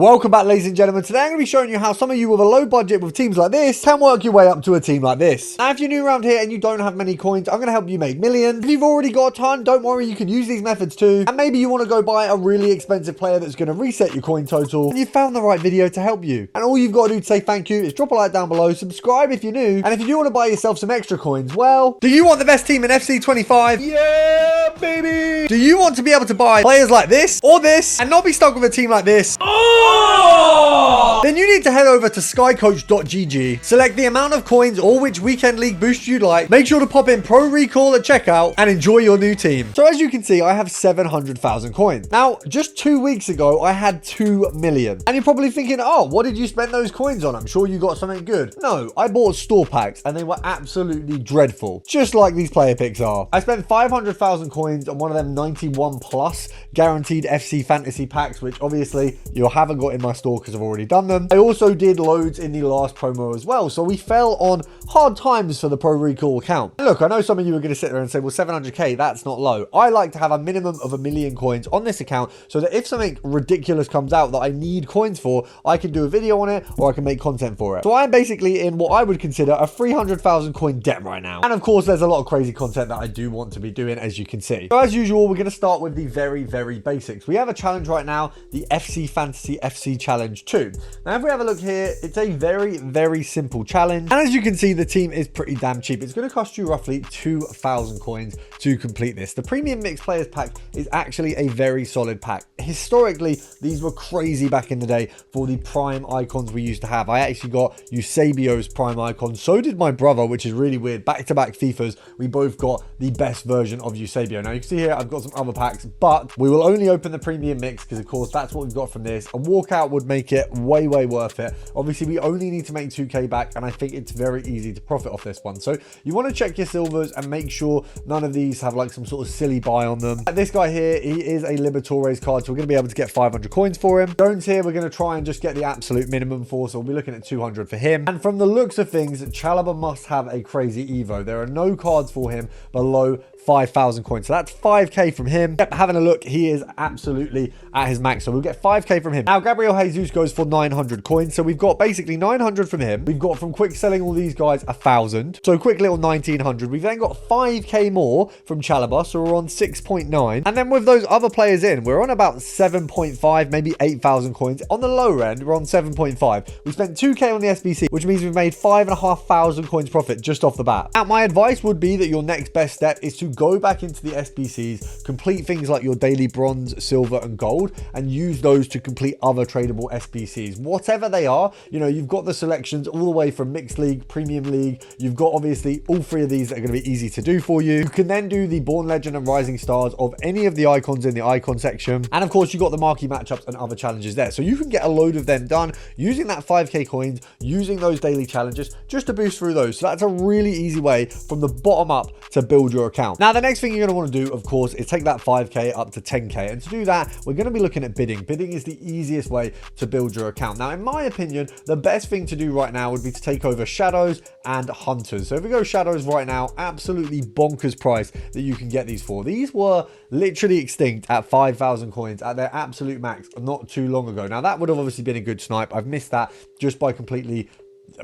Welcome back, ladies and gentlemen. Today I'm going to be showing you how some of you with a low budget with teams like this can work your way up to a team like this. Now, if you're new around here and you don't have many coins, I'm going to help you make millions. If you've already got a ton, don't worry, you can use these methods too. And maybe you want to go buy a really expensive player that's going to reset your coin total, and you found the right video to help you. And all you've got to do to say thank you is drop a like down below, subscribe if you're new, and if you do want to buy yourself some extra coins, well, do you want the best team in FC25? Yeah, baby! Do you want to be able to buy players like this or this and not be stuck with a team like this? Then you need to head over to skycoach.gg, select the amount of coins or which weekend league boost you'd like, make sure to pop in Pro Recall at checkout, and enjoy your new team. So as you can see, I have 700,000 coins. Now, just 2 weeks ago, I had 2 million. And you're probably thinking, oh, what did you spend those coins on? I'm sure you got something good. No, I bought store packs and they were absolutely dreadful, just like these player picks are. I spent 500,000 coins on one of them 91 plus guaranteed FC fantasy packs, which obviously you haven't got in my store because I've already done them. I also did loads in the last promo as well, so we fell on hard times for the Pro Recall account. Look, I know some of you are going to sit there and say, well, 700k, that's not low. I like to have a minimum of 1 million coins on this account so that if something ridiculous comes out that I need coins for, I can do a video on it or I can make content for it. So I'm basically in what I would consider a 300,000 coin debt right now. And of course, there's a lot of crazy content that I do want to be doing, as you can see. So as usual, we're going to start with the very basics. We have a challenge right now, the FC Fantasy FC Challenge 2. Now, if we have a look here, it's a very simple challenge. And as you can see, the team is pretty damn cheap. It's going to cost you roughly 2,000 coins to complete this. The Premium Mixed Players pack is actually a very solid pack. Historically, these were crazy back in the day for the prime icons we used to have. I actually got Eusebio's prime icon. So did my brother, which is really weird. Back-to-back FIFAs, we both got the best version of Eusebio. Now, you can see here, I've got some other packs, but we will only open the Premium Mix because, of course, that's what we've got from this. A walkout would make it way worth it. Obviously, we only need to make 2k back, and I think it's very easy to profit off this one. So you want to check your silvers and make sure none of these have like some sort of silly buy on them. This guy here, he is a Libertores card, so we're going to be able to get 500 coins for him. Jones here, we're going to try and just get the absolute minimum for, so we'll be looking at 200 for him. And from the looks of things, Chalobah must have a crazy Evo. There are no cards for him below 5,000 coins, so that's 5k from him. Yep, having a look, he is absolutely at his max, so we'll get 5k from him. Now, Gabriel Jesus goes for 900 coins, so we've got basically 900 from him. We've got from quick selling all these guys 1,000, so quick little 1,900. We've then got 5k more from Chalobah, so we're on 6.9, and then with those other players in, we're on about 7.5, maybe 8,000 coins. On the lower end, we're on 7.5. We spent 2k on the SBC, which means we've made 5,500 coins profit just off the bat. Now, my advice would be that your next best step is to go back into the SBCs, complete things like your daily bronze, silver, and gold, and use those to complete other tradable SBCs. Whatever they are, you know, you've got the selections all the way from Mixed League, Premium League. You've got obviously all 3 of these that are going to be easy to do for you. You can then do the Born Legend and Rising Stars of any of the icons in the icon section. And of course, you've got the marquee matchups and other challenges there. So you can get a load of them done using that 5k coins, using those daily challenges just to boost through those. So that's a really easy way from the bottom up to build your account. Now, the next thing you're going to want to do, of course, is take that 5k up to 10k. And to do that, we're going to be looking at bidding. Bidding is the easiest way to build your account. Now, in my opinion, the best thing to do right now would be to take over Shadows and Hunters. So if we go Shadows right now, absolutely bonkers price that you can get these for. These were literally extinct at 5,000 coins at their absolute max not too long ago. Now, that would have obviously been a good snipe. I've missed that just by completely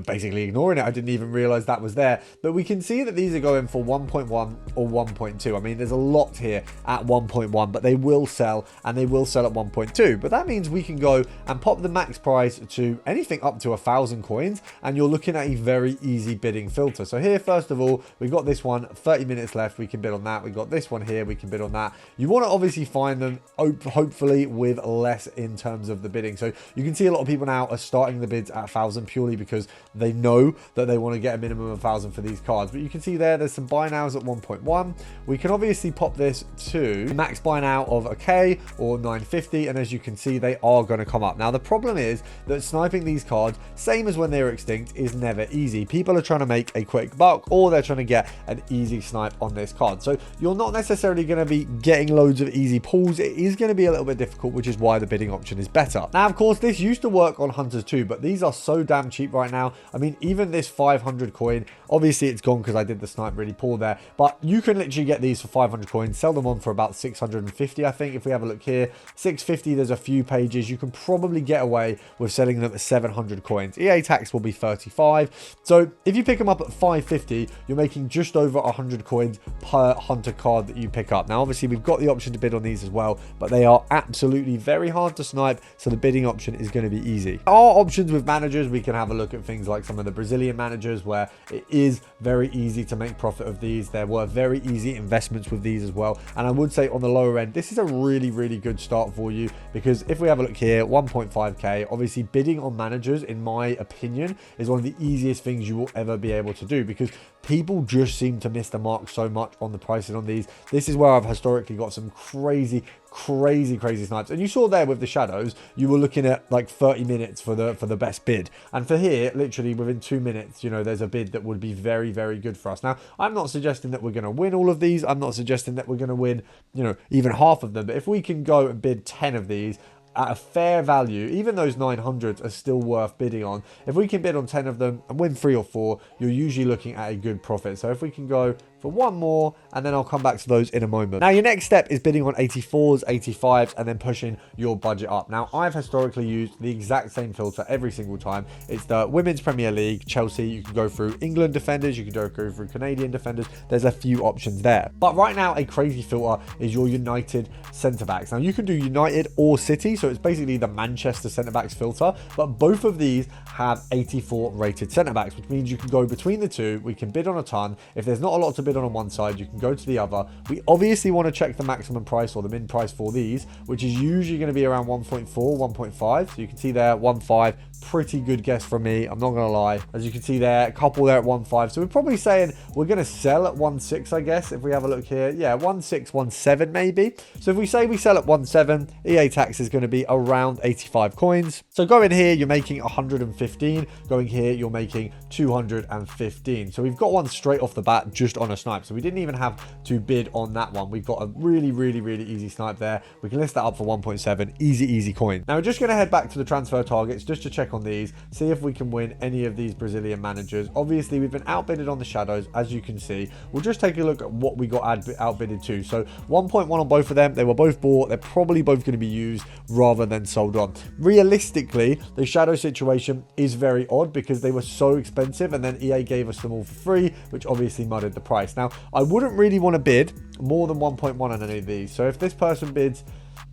basically ignoring it. I didn't even realize that was there, but we can see that these are going for 1.1 or 1.2. I mean, there's a lot here at 1.1, but they will sell, and they will sell at 1.2. But that means we can go and pop the max price to anything up to 1,000 coins, and you're looking at a very easy bidding filter. So here, first of all, we've got this one, 30 minutes left, we can bid on that. We've got this one here, we can bid on that. You want to obviously find them hopefully with less in terms of the bidding. So you can see a lot of people now are starting the bids at 1,000 purely because they know that they want to get a minimum of 1,000 for these cards. But you can see there's some buy nows at 1.1. We can obviously pop this to max buy now of a K or 950, and as you can see, they are going to come up. Now, the problem is that sniping these cards, same as when they were extinct, is never easy. People are trying to make a quick buck, or they're trying to get an easy snipe on this card. So you're not necessarily going to be getting loads of easy pulls. It is going to be a little bit difficult, which is why the bidding option is better. Now, of course, this used to work on Hunters too, but these are so damn cheap right now. now. I mean, even this 500 coin, obviously it's gone because I did the snipe really poor there, but you can literally get these for 500 coins, sell them on for about 650, I think. If we have a look here, 650, there's a few pages. You can probably get away with selling them at 700 coins. EA tax will be 35. So if you pick them up at 550, you're making just over 100 coins per hunter card that you pick up. Now, obviously, we've got the option to bid on these as well, but they are absolutely very hard to snipe, so the bidding option is going to be easy. Our options with managers, we can have a look at things like some of the Brazilian managers where it is very easy to make profit of these. There were very easy investments with these as well. And I would say on the lower end, this is a really, really good start for you, because if we have a look here, 1.5k, obviously bidding on managers, in my opinion, is one of the easiest things you will ever be able to do, because people just seem to miss the mark so much on the pricing on these. This is where I've historically got some crazy snipes, and you saw there with the shadows, you were looking at like 30 minutes for the best bid, and for here, literally within 2 minutes, you know, there's a bid that would be very, very good for us. Now, I'm not suggesting that we're going to win all of these. I'm not suggesting that we're going to win, you know, even half of them, but if we can go and bid 10 of these at a fair value, even those 900s are still worth bidding on. If we can bid on 10 of them and win 3 or 4, you're usually looking at a good profit. So if we can go for one more, and then I'll come back to those in a moment. Now, your next step is bidding on 84s, 85s, and then pushing your budget up. Now, I've historically used the exact same filter every single time. It's the Women's Premier League, Chelsea. You can go through England defenders, you can go through Canadian defenders. There's a few options there. But right now, a crazy filter is your United centre-backs. Now, you can do United or City, so it's basically the Manchester centre-backs filter, but both of these have 84 rated centre-backs, which means you can go between the two. We can bid on a ton. If there's not a lot to bid on one side, you can go to the other. We obviously want to check the maximum price or the min price for these, which is usually going to be around 1.4, 1.5. So you can see there, 1.5, pretty good guess from me, I'm not going to lie. As you can see there, a couple there at 1.5. So we're probably saying we're going to sell at 1.6, I guess, if we have a look here. Yeah, 1.6, 1.7 maybe. So if we say we sell at 1.7, EA tax is going to be around 85 coins. So going here, you're making 115. Going here, you're making 215. So we've got one straight off the bat just on a snipe. So we didn't even have to bid on that one. We've got a really, really, really easy snipe there. We can list that up for 1.7. Easy coin. Now we're just going to head back to the transfer targets just to check on these, see if we can win any of these Brazilian managers. Obviously, we've been outbidded on the shadows, as you can see. We'll just take a look at what we got outbidded to. So 1.1 on both of them. They were both bought. They're probably both going to be used rather than sold on. Realistically, the shadow situation is very odd because they were so expensive, and then EA gave us them all for free, which obviously muddied the price. Now, I wouldn't really want to bid more than 1.1 on any of these. So if this person bids,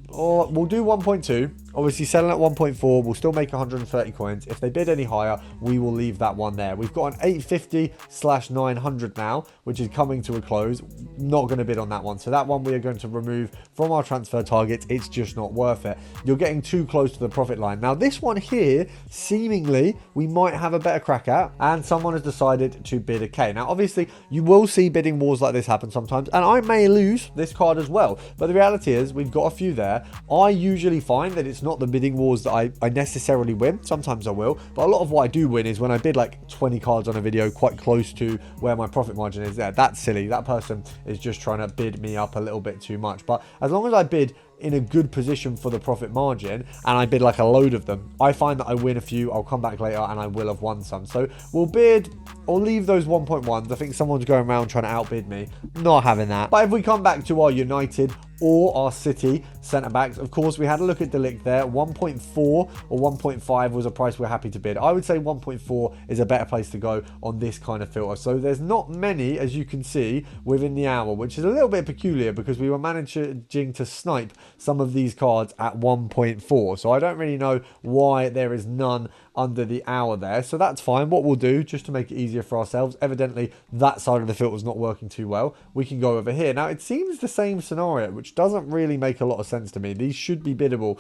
or we'll do 1.2, obviously selling at 1.4, we'll still make 130 coins. If they bid any higher, we will leave that one there. We've got an 850/900 now, which is coming to a close. Not going to bid on that one. So that one we are going to remove from our transfer targets. It's just not worth it. You're getting too close to the profit line. Now, this one here, seemingly, we might have a better crack at, and someone has decided to bid a K. Now, obviously, you will see bidding wars like this happen sometimes, and I may lose this card as well. But the reality is, we've got a few there. I usually find that it's not the bidding wars that I necessarily win. Sometimes I will, but a lot of what I do win is when I bid like 20 cards on a video quite close to where my profit margin is there. That's silly. That person is just trying to bid me up a little bit too much. But as long as I bid in a good position for the profit margin and I bid like a load of them, I find that I win a few. I'll come back later and I will have won some. So we'll bid or leave those 1.1s. I think someone's going around trying to outbid me. Not having that. But if we come back to our United or our City centre-backs, of course, we had a look at Delict there. 1.4 or 1.5 was a price we're happy to bid. I would say 1.4 is a better place to go on this kind of filter. So there's not many, as you can see, within the hour, which is a little bit peculiar because we were managing to snipe some of these cards at 1.4. So I don't really know why there is none under the hour there. So that's fine. What we'll do, just to make it easier for ourselves, evidently that side of the filter is not working too well. We can go over here. Now, it seems the same scenario, which doesn't really make a lot of sense to me. These should be biddable,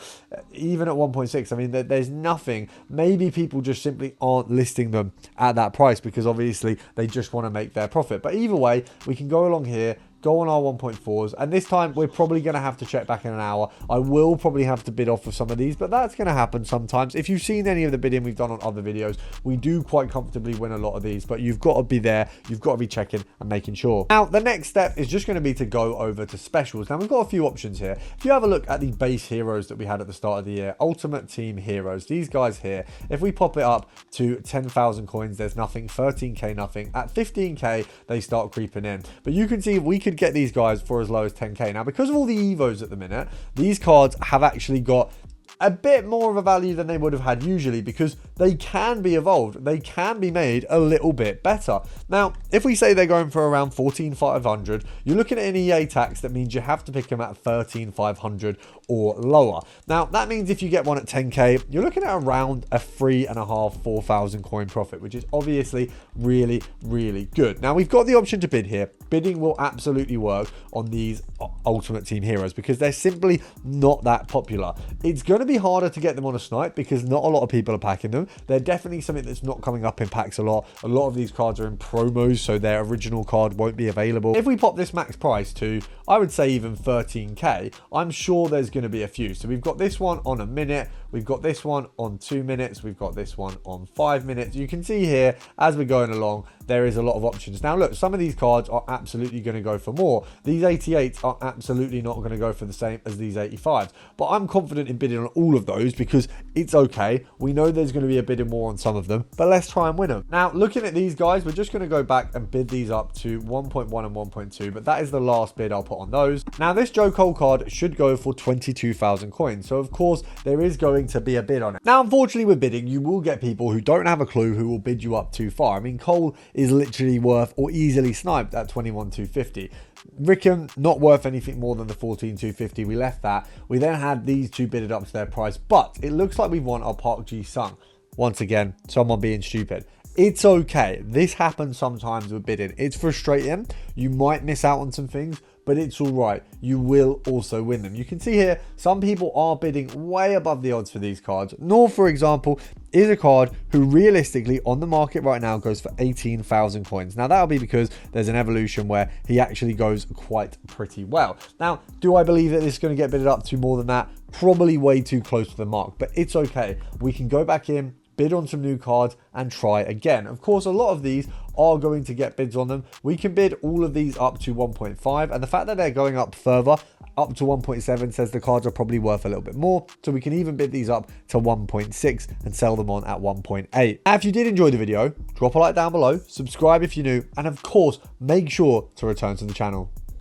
even at 1.6. I mean, there's nothing. Maybe people just simply aren't listing them at that price because obviously they just want to make their profit. But either way, we can go along here, go on our 1.4s, and this time we're probably going to have to check back in an hour. I will probably have to bid off of some of these, but that's going to happen sometimes. If you've seen any of the bidding we've done on other videos, we do quite comfortably win a lot of these, but you've got to be there, you've got to be checking and making sure. Now, the next step is just going to be to go over to specials. Now, we've got a few options here. If you have a look at the base heroes that we had at the start of the year, Ultimate Team Heroes, these guys here, if we pop it up to 10,000 coins, there's nothing, 13k, nothing. At 15k, they start creeping in. But you can see we could get these guys for as low as 10k. Now, because of all the Evos at the minute, these cards have actually got a bit more of a value than they would have had usually, because they can be evolved, they can be made a little bit better. Now, if we say they're going for around 14,500, you're looking at an EA tax that means you have to pick them at 13,500 or lower. Now, that means if you get one at 10k, you're looking at around a 4,000 coin profit, which is obviously really, really good. Now, we've got the option to bid here. Bidding will absolutely work on these Ultimate Team Heroes because they're simply not that popular. It's going to be harder to get them on a snipe because not a lot of people are packing them. They're definitely something that's not coming up in packs a lot. A lot of these cards are in promos, so their original card won't be available. If we pop this max price to, I would say even 13k, I'm sure there's going to be a few. So we've got this one on a minute, we've got this one on 2 minutes, we've got this one on 5 minutes. You can see here as we're going along, there is a lot of options. Now look, some of these cards are absolutely going to go for more. These 88s are absolutely not going to go for the same as these 85s, but I'm confident in bidding on all of those because it's okay. We know there's going to be a bit more on some of them, but let's try and win them. Now, looking at these guys, we're just going to go back and bid these up to 1.1 and 1.2, but that is the last bid I'll put on those. Now, this Joe Cole card should go for 22,000 coins, so of course there is going to be a bid on it. Now, unfortunately with bidding, you will get people who don't have a clue who will bid you up too far. I mean, Cole is literally worth or easily sniped at 21,250. Rickham, not worth anything more than the 14,250. We left that. We then had these two bidded up to their price, but it looks like we've won our Park Ji Sung. Once again, someone being stupid. It's okay. This happens sometimes with bidding. It's frustrating. You might miss out on some things, but it's all right. You will also win them. You can see here, some people are bidding way above the odds for these cards. Nor, for example, is a card who realistically on the market right now goes for 18,000 coins. Now, that'll be because there's an evolution where he actually goes quite pretty well. Now, do I believe that this is going to get bidded up to more than that? Probably way too close to the mark, but it's okay. We can go back in, bid on some new cards and try again. Of course, a lot of these are going to get bids on them. We can bid all of these up to 1.5, and the fact that they're going up further up to 1.7 says the cards are probably worth a little bit more, so we can even bid these up to 1.6 and sell them on at 1.8. Now, if you did enjoy the video, drop a like down below, subscribe if you're new, and of course make sure to return to the channel.